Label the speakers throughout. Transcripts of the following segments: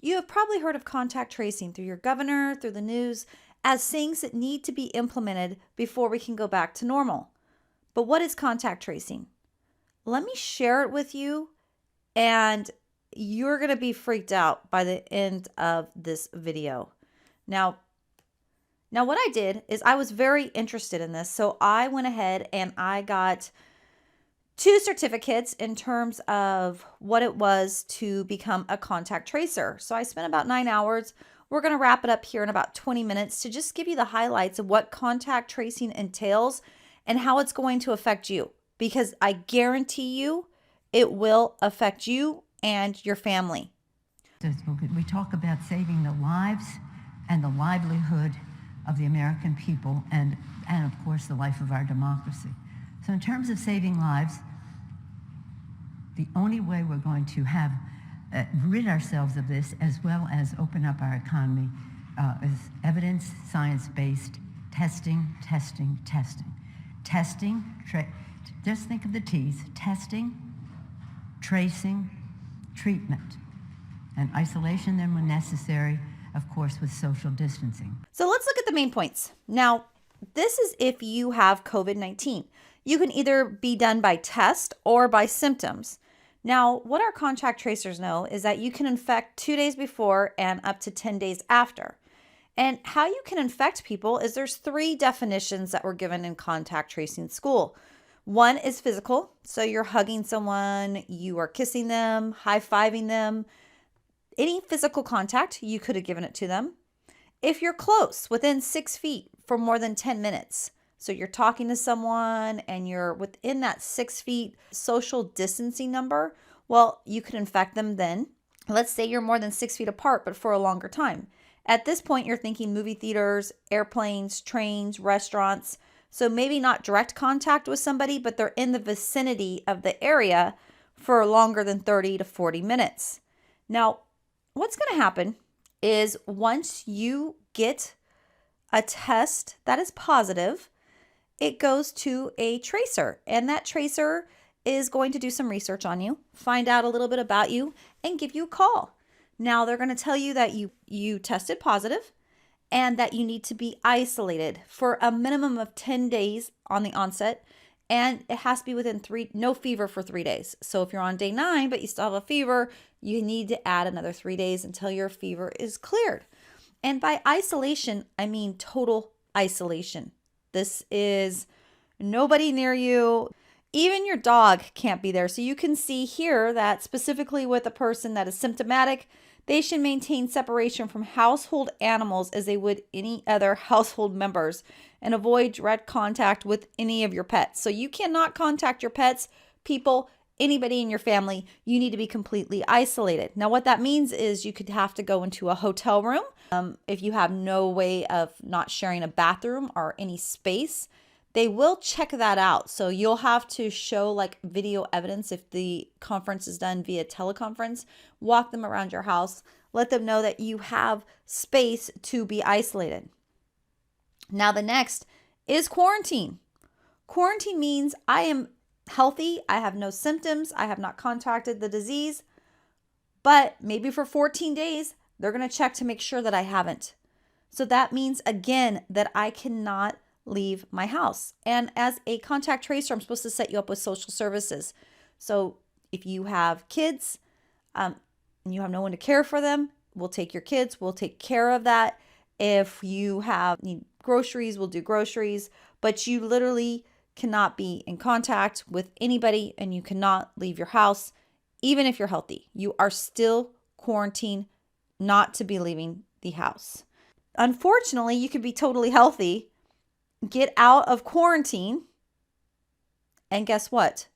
Speaker 1: You have probably heard of contact tracing through your governor, through the news, as things that need to be implemented before we can go back to normal. But what is contact tracing? Let me share it with you, and you're going to be freaked out by the end of this video. Now what I did is I was very interested in this, so I went ahead and I got 2 certificates in terms of what it was to become a contact tracer. So I spent about 9 hours. We're going to wrap it up here in about 20 minutes to just give you the highlights of what contact tracing entails and how it's going to affect you, because I guarantee you it will affect you and your family.
Speaker 2: We talk about saving the lives and the livelihood of the American people and of course the life of our democracy. So in terms of saving lives, the only way we're going to have rid ourselves of this, as well as open up our economy, is evidence, science-based testing. Just think of the T's: testing, tracing, treatment, and isolation then when necessary, of course, with social distancing.
Speaker 1: So let's look at the main points. Now, this is if you have COVID-19. You can either be done by test or by symptoms. Now, what our contact tracers know is that you can infect 2 days before and up to 10 days after. And how you can infect people is there's 3 definitions that were given in contact tracing school. One is physical. So you're hugging someone, you are kissing them, high-fiving them. Any physical contact, you could have given it to them. If you're close, within 6 feet for more than 10 minutes, so you're talking to someone and you're within that 6 feet social distancing number, well, you could infect them then. Let's say you're more than 6 feet apart, but for a longer time. At this point, you're thinking movie theaters, airplanes, trains, restaurants. So maybe not direct contact with somebody, but they're in the vicinity of the area for longer than 30 to 40 minutes. Now, what's going to happen is once you get a test that is positive, it goes to a tracer, and that tracer is going to do some research on you, find out a little bit about you, and give you a call. Now, they're going to tell you that you tested positive and that you need to be isolated for a minimum of 10 days on the onset, and it has to be within no fever for 3 days. So if you're on day 9 but you still have a fever, you need to add another 3 days until your fever is cleared. And by isolation, I mean total isolation. This is nobody near you. Even your dog can't be there. So you can see here that specifically with a person that is symptomatic, they should maintain separation from household animals as they would any other household members and avoid direct contact with any of your pets. So you cannot contact your pets, people, anybody in your family. You need to be completely isolated. Now, what that means is you could have to go into a hotel room. If you have no way of not sharing a bathroom or any space, they will check that out. So you'll have to show like video evidence if the conference is done via teleconference. Walk them around your house. Let them know that you have space to be isolated. Now the next is quarantine. Quarantine means I am healthy. I have no symptoms. I have not contracted the disease. But maybe for 14 days, they're going to check to make sure that I haven't. So that means, again, that I cannot leave my house. And as a contact tracer, I'm supposed to set you up with social services. So if you have kids and you have no one to care for them, we'll take your kids. We'll take care of that. If you need groceries, we'll do groceries. But you literally cannot be in contact with anybody and you cannot leave your house. Even if you're healthy, you are still quarantined not to be leaving the house. Unfortunately, you could be totally healthy, get out of quarantine, and guess what?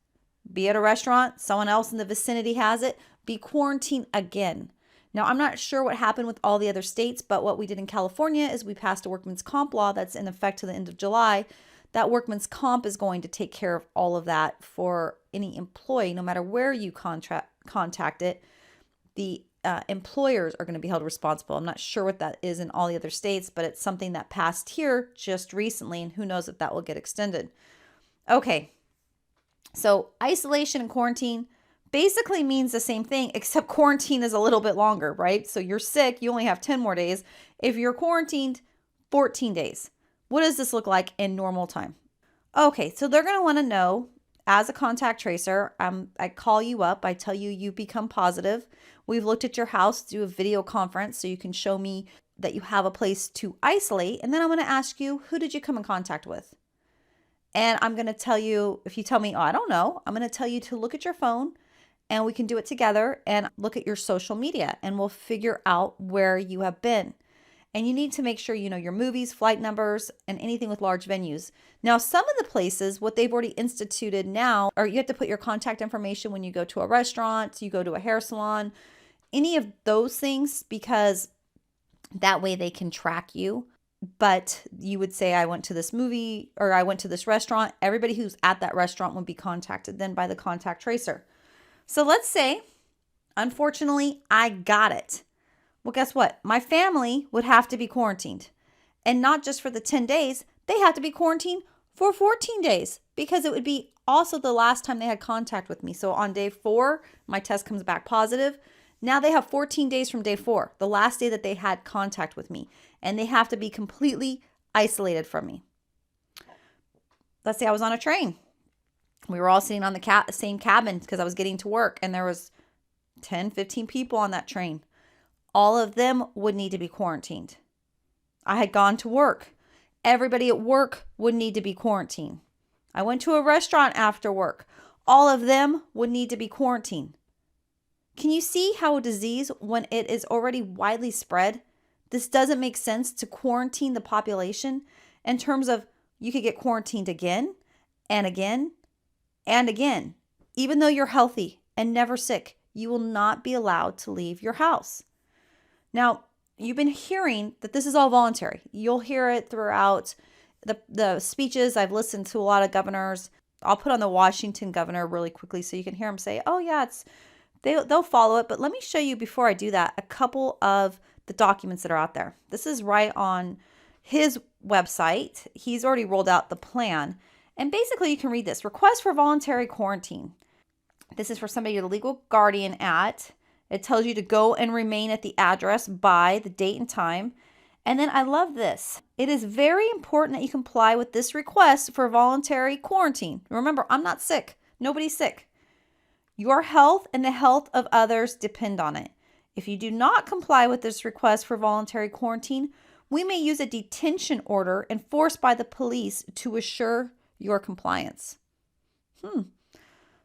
Speaker 1: Be at a restaurant, someone else in the vicinity has it, be quarantined again. Now, I'm not sure what happened with all the other states, but what we did in California is we passed a workman's comp law that's in effect to the end of July. That workman's comp is going to take care of all of that for any employee, no matter where you contact it. The employers are going to be held responsible. I'm not sure what that is in all the other states, but it's something that passed here just recently, and who knows if that will get extended. Okay, so isolation and quarantine, basically means the same thing, except quarantine is a little bit longer, right? So you're sick, you only have 10 more days. If you're quarantined, 14 days. What does this look like in normal time? Okay, so they're going to want to know, as a contact tracer, I call you up, I tell you you become positive. We've looked at your house, do a video conference so you can show me that you have a place to isolate. And then I'm going to ask you, who did you come in contact with? And I'm going to tell you, if you tell me, oh, I don't know, I'm going to tell you to look at your phone, and we can do it together and look at your social media, and we'll figure out where you have been. And you need to make sure you know your movies, flight numbers, and anything with large venues. Now, some of the places, what they've already instituted now, are you have to put your contact information when you go to a restaurant, you go to a hair salon, any of those things, because that way they can track you. But you would say, I went to this movie or I went to this restaurant. Everybody who's at that restaurant would be contacted then by the contact tracer. So let's say, unfortunately, I got it. Well, guess what? My family would have to be quarantined. And not just for the 10 days, they have to be quarantined for 14 days because it would be also the last time they had contact with me. So on day 4, my test comes back positive. Now they have 14 days from day 4, the last day that they had contact with me, and they have to be completely isolated from me. Let's say I was on a train. We were all sitting on the same cabin because I was getting to work, and there was 10, 15 people on that train. All of them would need to be quarantined. I had gone to work. Everybody at work would need to be quarantined. I went to a restaurant after work. All of them would need to be quarantined. Can you see how a disease, when it is already widely spread, this doesn't make sense to quarantine the population in terms of you could get quarantined again and again and again. Even though you're healthy and never sick, you will not be allowed to leave your house. Now, you've been hearing that this is all voluntary. You'll hear it throughout the speeches. I've listened to a lot of governors. I'll put on the Washington governor really quickly so you can hear him say, oh yeah, they'll follow it. But let me show you, before I do that, a couple of the documents that are out there. This is right on his website. He's already rolled out the plan. And basically you can read this. Request for voluntary quarantine. This is for somebody you're the legal guardian at. It tells you to go and remain at the address by the date and time. And then I love this. It is very important that you comply with this request for voluntary quarantine. Remember, I'm not sick. Nobody's sick. Your health and the health of others depend on it. If you do not comply with this request for voluntary quarantine, we may use a detention order enforced by the police to assure your compliance.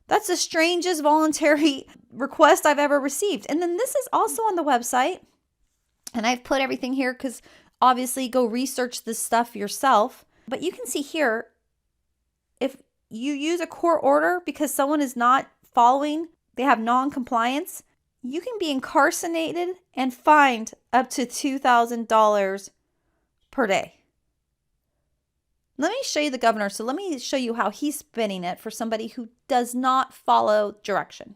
Speaker 1: That's the strangest voluntary request I've ever received. And then this is also on the website. And I've put everything here because obviously go research this stuff yourself. But you can see here, if you use a court order because someone is not following, they have non-compliance, you can be incarcerated and fined up to $2,000 per day. Let me show you the governor. So let me show you how he's spinning it for somebody who does not follow direction.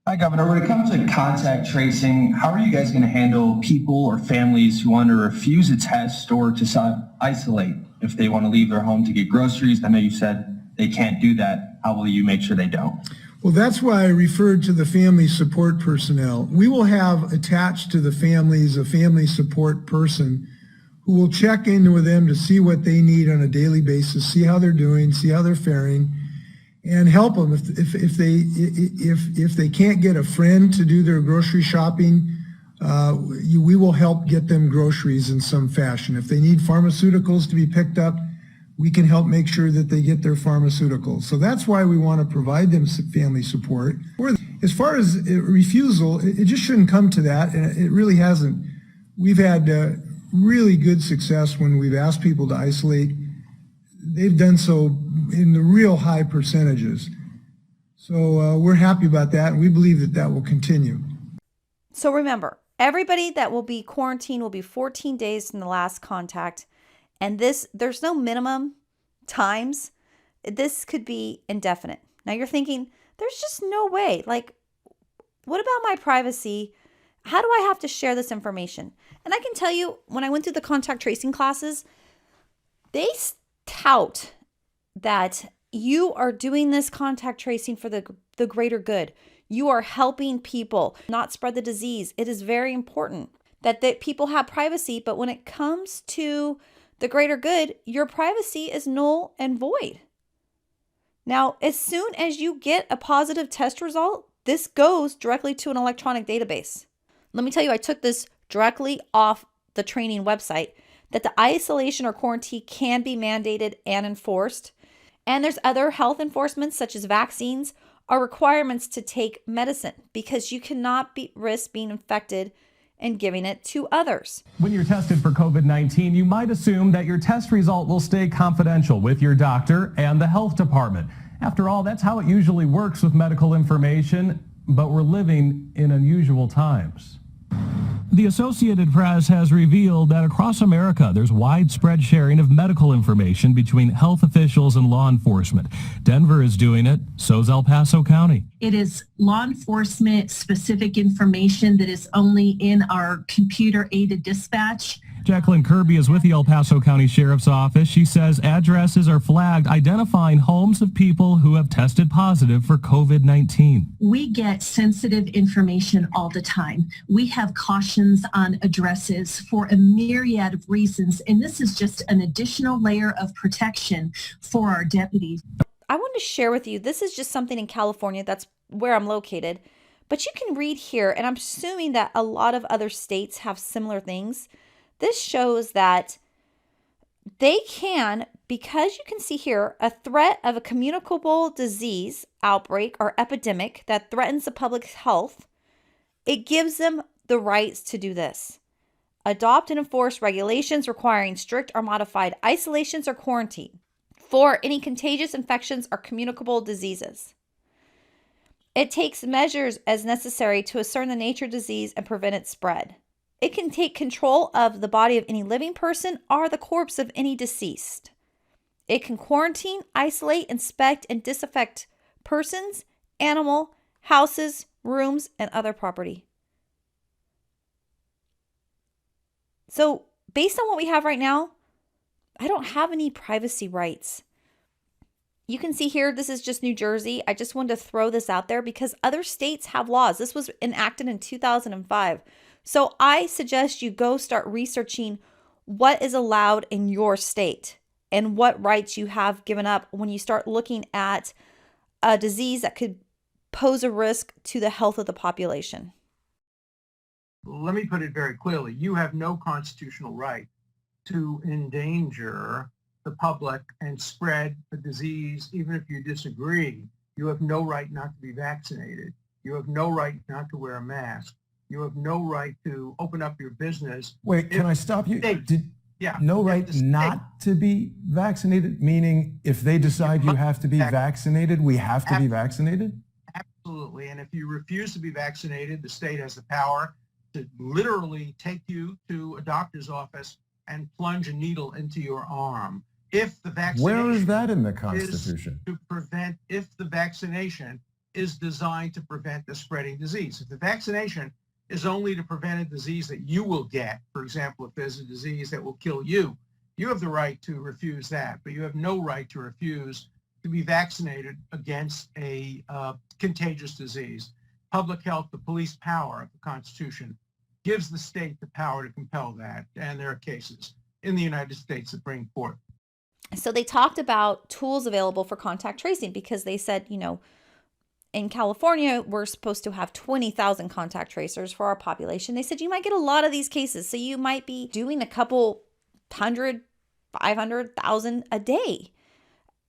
Speaker 3: Hi, Governor. When it comes to contact tracing, how are you guys going to handle people or families who want to refuse a test or to self-isolate if they want to leave their home to get groceries? I know you said they can't do that. How will you make sure they don't?
Speaker 4: Well, that's why I referred to the family support personnel. We will have attached to the families a family support person who will check in with them to see what they need on a daily basis, see how they're doing, see how they're faring, and help them if they can't get a friend to do their grocery shopping. We will help get them groceries in some fashion. If they need pharmaceuticals to be picked up, we can help make sure that they get their pharmaceuticals. So that's why we want to provide them family support. As far as refusal, it just shouldn't come to that. It really hasn't. We've had really good success when we've asked people to isolate. They've done so in the real high percentages. So we're happy about that, and we believe that that will continue.
Speaker 1: So remember, everybody that will be quarantined will be 14 days from the last contact. And there's no minimum times. This could be indefinite. Now you're thinking, there's just no way. Like, what about my privacy? How do I have to share this information? And I can tell you, when I went through the contact tracing classes, they tout that You are doing this contact tracing for the greater good. You are helping people not spread the disease. It is very important that people have privacy, but when it comes to the greater good, your privacy is null and void. Now, as soon as you get a positive test result, this goes directly to an electronic database. Let me tell you, I took this directly off the training website, that the isolation or quarantine can be mandated and enforced. And there's other health enforcements, such as vaccines, are requirements to take medicine because you cannot risk being infected and giving it to others.
Speaker 5: When you're tested for COVID-19, you might assume that your test result will stay confidential with your doctor and the health department. After all, that's how it usually works with medical information, but we're living in unusual times. The Associated Press has revealed that across America, there's widespread sharing of medical information between health officials and law enforcement. Denver is doing it, so's El Paso County.
Speaker 6: It is law enforcement specific information that is only in our computer-aided dispatch.
Speaker 5: Jacqueline Kirby is with the El Paso County Sheriff's Office. She says addresses are flagged identifying homes of people who have tested positive for COVID-19.
Speaker 6: We get sensitive information all the time. We have cautions on addresses for a myriad of reasons, and this is just an additional layer of protection for our deputies.
Speaker 1: I wanted to share with you, this is just something in California, that's where I'm located, but you can read here, and I'm assuming that a lot of other states have similar things. This shows that they can, because you can see here, a threat of a communicable disease outbreak or epidemic that threatens the public health, it gives them the rights to do this. Adopt and enforce regulations requiring strict or modified isolations or quarantine for any contagious infections or communicable diseases. It takes measures as necessary to ascertain the nature of disease and prevent its spread. It can take control of the body of any living person or the corpse of any deceased. It can quarantine, isolate, inspect, and disinfect persons, animal, houses, rooms, and other property. So, based on what we have right now, I don't have any privacy rights. You can see here, this is just New Jersey. I just wanted to throw this out there because other states have laws. This was enacted in 2005. So I suggest you go start researching what is allowed in your state and what rights you have given up when you start looking at a disease that could pose a risk to the health of the population.
Speaker 7: Let me put it very clearly. You have no constitutional right to endanger the public and spread the disease, even if you disagree. You have no right not to be vaccinated. You have no right not to wear a mask. You have no right to open up your business.
Speaker 8: Wait, can I stop you?
Speaker 7: Yeah.
Speaker 8: No right not to be vaccinated, meaning if they decide you have to be vaccinated, we have to be vaccinated?
Speaker 7: Absolutely. And if you refuse to be vaccinated, the state has the power to literally take you to a doctor's office and plunge a needle into your arm. If the vaccination
Speaker 8: Where is that in the Constitution?
Speaker 7: If the vaccination is designed to prevent the spreading disease. If the vaccination is only to prevent a disease that you will get, for example, if there's a disease that will kill you, you have the right to refuse that, but you have no right to refuse to be vaccinated against a contagious disease. Public health, the police power of the Constitution, gives the state the power to compel that, and there are cases in the United States that bring forth.
Speaker 1: So they talked about tools available for contact tracing because they said, in California, we're supposed to have 20,000 contact tracers for our population. They said you might get a lot of these cases. So you might be doing a couple 100, 500,000 a day.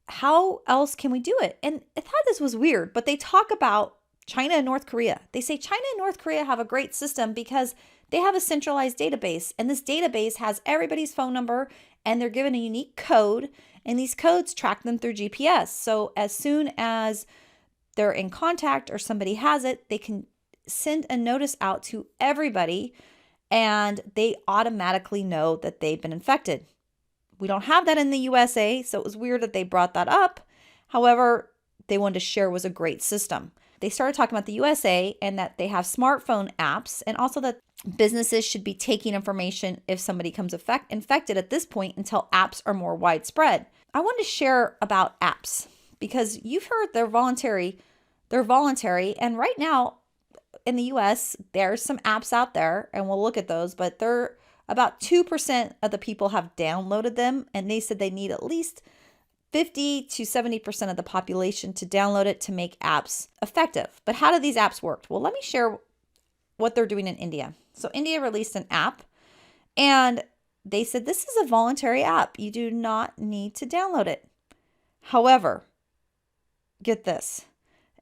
Speaker 1: How else can we do it? And I thought this was weird, but they talk about China and North Korea. They say China and North Korea have a great system because they have a centralized database. And this database has everybody's phone number and they're given a unique code. And these codes track them through GPS. So as soon as they're in contact or somebody has it, they can send a notice out to everybody and they automatically know that they've been infected. We don't have that in the USA, so it was weird that they brought that up. However, they wanted to share was a great system. They started talking about the USA and that they have smartphone apps and also that businesses should be taking information if somebody comes infected at this point until apps are more widespread. I wanted to share about apps because you've heard they're voluntary. They're voluntary. And right now in the US, there's some apps out there, and we'll look at those, but they're about 2% of the people have downloaded them. And they said they need at least 50 to 70% of the population to download it to make apps effective. But how do these apps work? Well, let me share what they're doing in India. So India released an app, and they said this is a voluntary app. You do not need to download it. However, get this.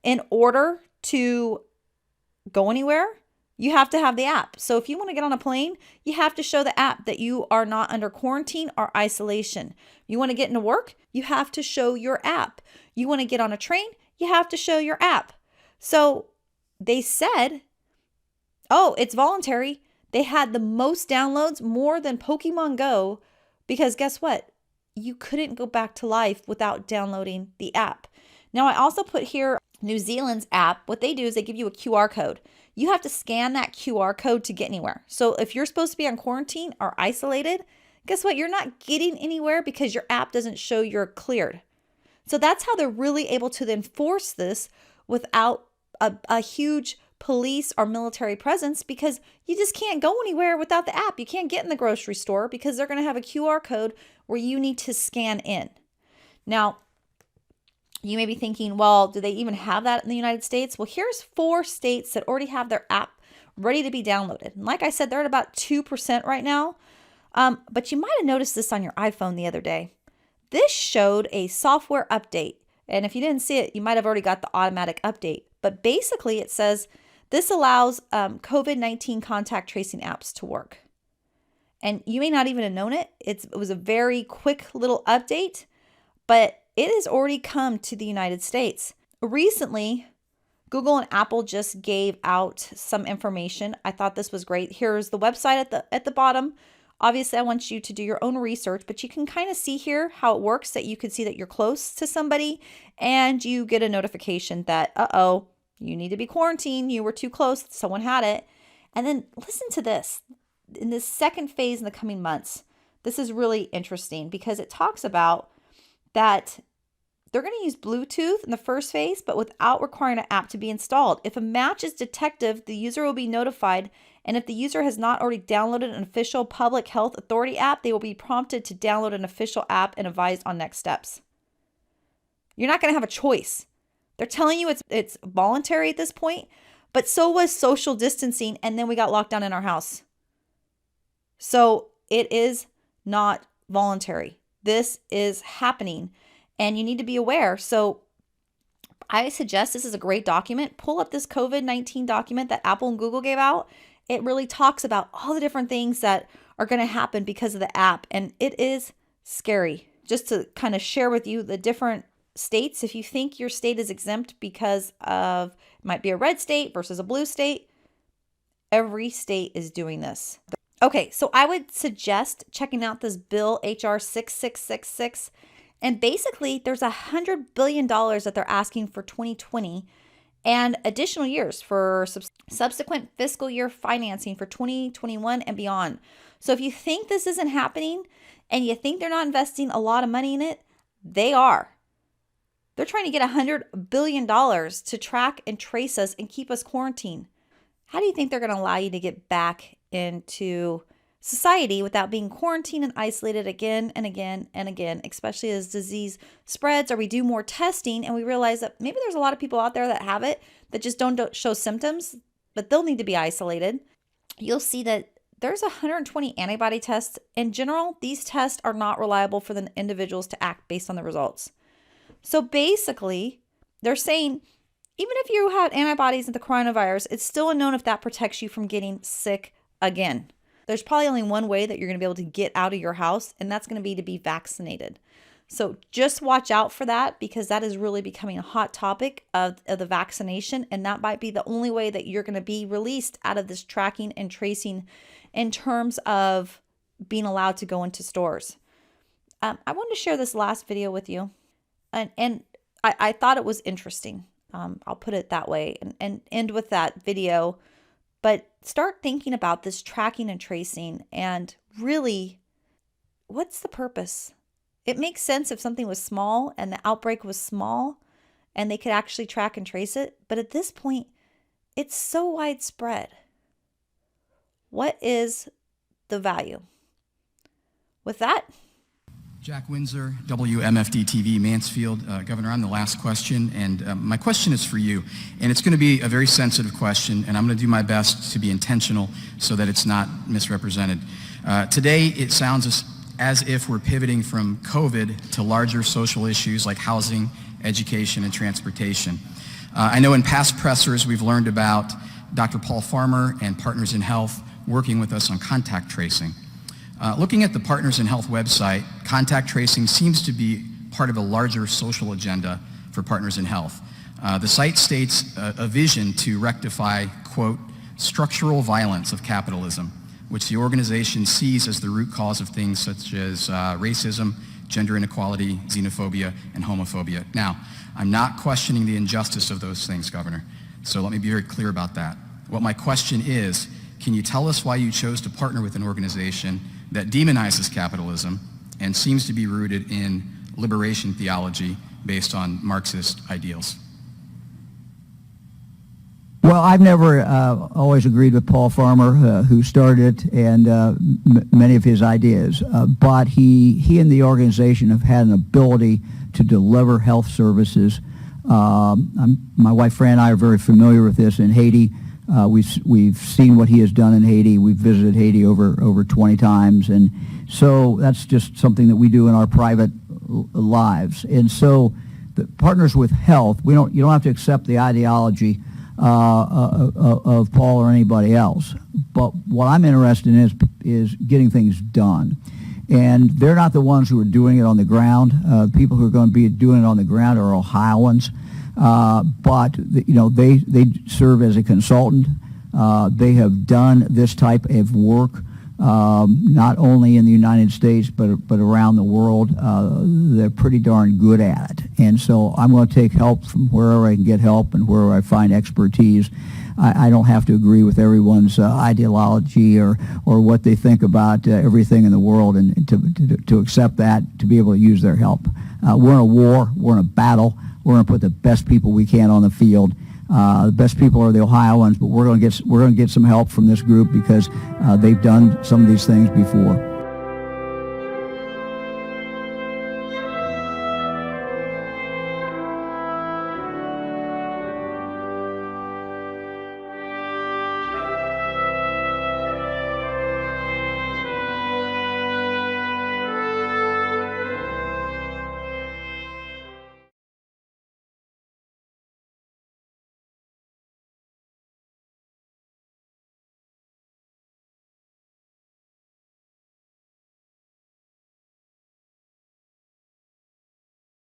Speaker 1: In order to go anywhere, you have to have the app. So if you want to get on a plane, you have to show the app that you are not under quarantine or isolation. You want to get into work, you have to show your app. You want to get on a train, you have to show your app. So they said, oh, it's voluntary. They had the most downloads, more than Pokemon Go, because guess what? You couldn't go back to life without downloading the app. Now, I also put here New Zealand's app. What they do is they give you a QR code. You have to scan that QR code to get anywhere. So if you're supposed to be on quarantine or isolated, guess what? You're not getting anywhere because your app doesn't show you're cleared. So that's how they're really able to enforce this without a huge police or military presence, because you just can't go anywhere without the app. You can't get in the grocery store because they're going to have a QR code where you need to scan in. Now, you may be thinking, well, do they even have that in the United States? Well, here's 4 states that already have their app ready to be downloaded. And like I said, they're at about 2% right now. But you might have noticed this on your iPhone the other day. This showed a software update. And if you didn't see it, you might have already got the automatic update. But basically, it says this allows COVID-19 contact tracing apps to work. And you may not even have known it. It was a very quick little update, but it has already come to the United States. Recently, Google and Apple just gave out some information. I thought this was great. Here's the website at the bottom. Obviously, I want you to do your own research, but you can kind of see here how it works, that you can see that you're close to somebody and you get a notification that, uh-oh, you need to be quarantined. You were too close. Someone had it. And then listen to this. In this second phase in the coming months, this is really interesting because it talks about that they're going to use Bluetooth in the first phase, but without requiring an app to be installed. If a match is detected, the user will be notified. And if the user has not already downloaded an official public health authority app, they will be prompted to download an official app and advised on next steps. You're not going to have a choice. They're telling you it's voluntary at this point, but so was social distancing, and then we got locked down in our house. So it is not voluntary. This is happening, and you need to be aware. So I suggest this is a great document. Pull up this COVID-19 document that Apple and Google gave out. It really talks about all the different things that are going to happen because of the app, and it is scary. Just to kind of share with you the different states, if you think your state is exempt because of, it might be a red state versus a blue state, every state is doing this. Okay, so I would suggest checking out this bill, HR 6666. And basically, there's $100 billion that they're asking for 2020 and additional years for subsequent fiscal year financing for 2021 and beyond. So if you think this isn't happening and you think they're not investing a lot of money in it, they are. They're trying to get $100 billion to track and trace us and keep us quarantined. How do you think they're going to allow you to get back into society without being quarantined and isolated again and again and again, especially as disease spreads or we do more testing and we realize that maybe there's a lot of people out there that have it that just don't show symptoms, but they'll need to be isolated. You'll see that there's 120 antibody tests. In general, these tests are not reliable for the individuals to act based on the results. So basically, they're saying even if you had antibodies at the coronavirus, it's still unknown if that protects you from getting sick again. There's probably only one way that you're going to be able to get out of your house, and that's going to be to be vaccinated. So just watch out for that, because that is really becoming a hot topic of the vaccination, and that might be the only way that you're going to be released out of this tracking and tracing in terms of being allowed to go into stores. I wanted to share this last video with you, and I thought it was interesting. I'll put it that way and end with that video. But start thinking about this tracking and tracing and really, what's the purpose? It makes sense if something was small and the outbreak was small and they could actually track and trace it. But at this point, it's so widespread. What is the value? With that,
Speaker 9: Jack Windsor, WMFD TV, Mansfield. Governor, I'm the last question, and my question is for you. And it's going to be a very sensitive question, and I'm going to do my best to be intentional so that it's not misrepresented. Today, it sounds as if we're pivoting from COVID to larger social issues like housing, education, and transportation. I know in past pressers we've learned about Dr. Paul Farmer and Partners in Health working with us on contact tracing. Looking at the Partners in Health website, contact tracing seems to be part of a larger social agenda for Partners in Health. The site states a vision to rectify, quote, structural violence of capitalism, which the organization sees as the root cause of things such as racism, gender inequality, xenophobia, and homophobia. Now, I'm not questioning the injustice of those things, Governor, so let me be very clear about that. What my question is, can you tell us why you chose to partner with an organization that demonizes capitalism and seems to be rooted in liberation theology based on Marxist ideals?
Speaker 10: Well, I've never always agreed with Paul Farmer, who started it, and many of his ideas. But he and the organization have had an ability to deliver health services. My wife Fran and I are very familiar with this in Haiti. We've seen what he has done in Haiti. We've visited Haiti over 20 times, and so that's just something that we do in our private lives. And so, the Partners with Health, you don't have to accept the ideology of Paul or anybody else. But what I'm interested in is getting things done. And they're not the ones who are doing it on the ground. The people who are going to be doing it on the ground are Ohioans. But they serve as a consultant. They have done this type of work not only in the United States but around the world. They're pretty darn good at it. And so I'm going to take help from wherever I can get help and wherever I find expertise. I don't have to agree with everyone's ideology or what they think about everything in the world, and to accept that, to be able to use their help. We're in a war. We're in a battle. We're going to put the best people we can on the field. The best people are the Ohioans, but we're going to get some help from this group because they've done some of these things before.